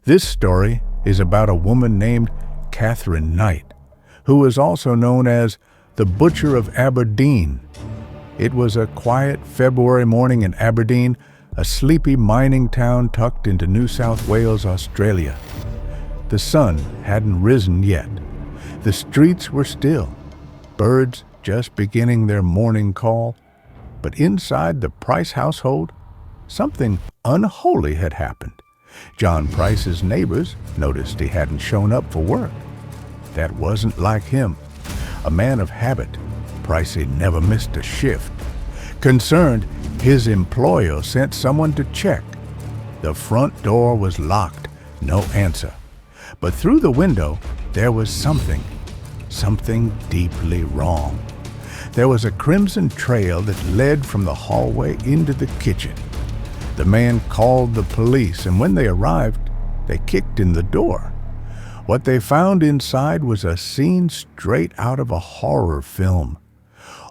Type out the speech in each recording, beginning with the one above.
This story is about a woman named Katherine Knight, who is also known as the Butcher of Aberdeen. It was a quiet February morning in Aberdeen, a sleepy mining town tucked into New South Wales, Australia. The sun hadn't risen yet. The streets were still, birds just beginning their morning call. But inside the Price household, something unholy had happened. John Price's neighbors noticed he hadn't shown up for work. That wasn't like him. A man of habit, Pricey never missed a shift. Concerned, his employer sent someone to check. The front door was locked, no answer. But through the window, there was something deeply wrong. There was a crimson trail that led from the hallway into the kitchen. The man called the police, and when they arrived, they kicked in the door. What they found inside was a scene straight out of a horror film.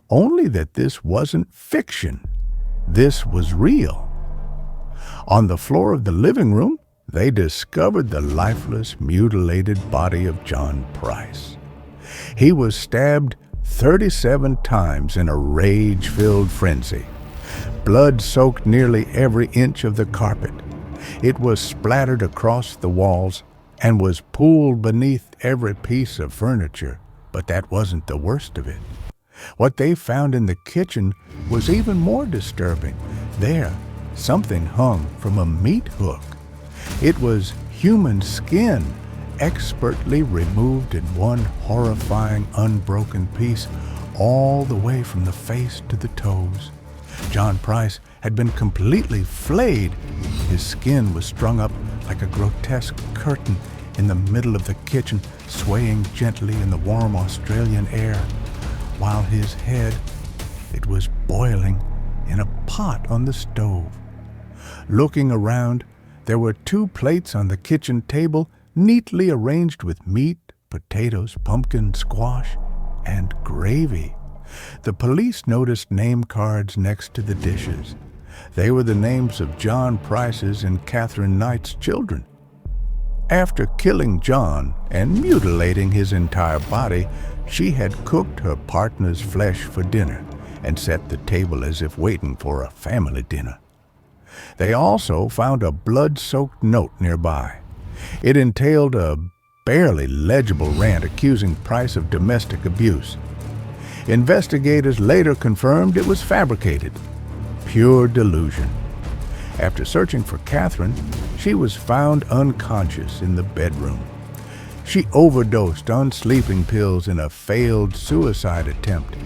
Only that this wasn't fiction. This was real. On the floor of the living room, they discovered the lifeless, mutilated body of John Price. He was stabbed 37 times in a rage-filled frenzy. Blood soaked nearly every inch of the carpet. It was splattered across the walls and was pooled beneath every piece of furniture, but that wasn't the worst of it. What they found in the kitchen was even more disturbing. There, something hung from a meat hook. It was human skin, expertly removed in one horrifying, unbroken piece, all the way from the face to the toes. John Price had been completely flayed. His skin was strung up like a grotesque curtain in the middle of the kitchen, swaying gently in the warm Australian air, while his head, it was boiling in a pot on the stove. Looking around, there were 2 plates on the kitchen table, neatly arranged with meat, potatoes, pumpkin, squash, and gravy. The police noticed name cards next to the dishes. They were the names of John Price's and Katherine Knight's children. After killing John and mutilating his entire body, she had cooked her partner's flesh for dinner and set the table as if waiting for a family dinner. They also found a blood-soaked note nearby. It entailed a barely legible rant accusing Price of domestic abuse. Investigators later confirmed it was fabricated. Pure delusion. After searching for Katherine, she was found unconscious in the bedroom. She overdosed on sleeping pills in a failed suicide attempt.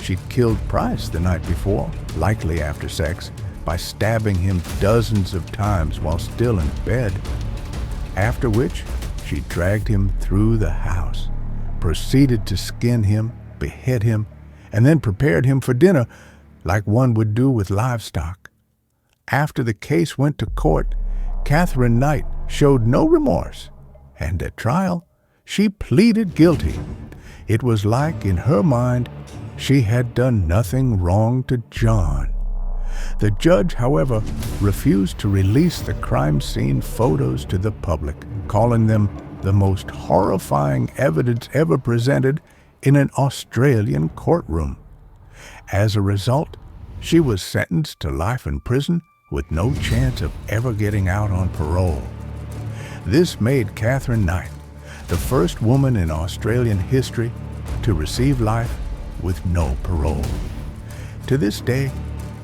She'd killed Price the night before, likely after sex, by stabbing him dozens of times while still in bed. After which, she dragged him through the house, proceeded to skin him, behead him, and then prepared him for dinner like one would do with livestock. After the case went to court, Katherine Knight showed no remorse, and at trial, she pleaded guilty. It was like, in her mind, she had done nothing wrong to John. The judge, however, refused to release the crime scene photos to the public, calling them the most horrifying evidence ever presented in an Australian courtroom. As a result, she was sentenced to life in prison with no chance of ever getting out on parole. This made Katherine Knight the first woman in Australian history to receive life with no parole. To this day,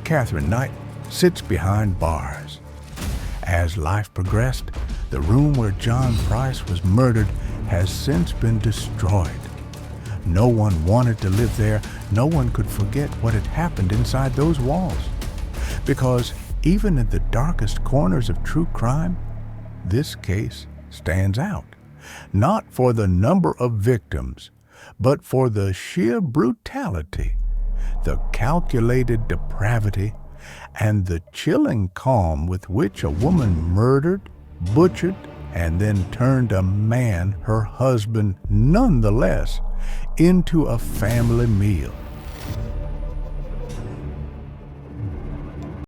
Katherine Knight sits behind bars. As life progressed, the room where John Price was murdered has since been destroyed. No one wanted to live there. No one could forget what had happened inside those walls. Because even in the darkest corners of true crime, this case stands out. Not for the number of victims, but for the sheer brutality, the calculated depravity, and the chilling calm with which a woman murdered, butchered, and then turned a man, her husband nonetheless, into a family meal.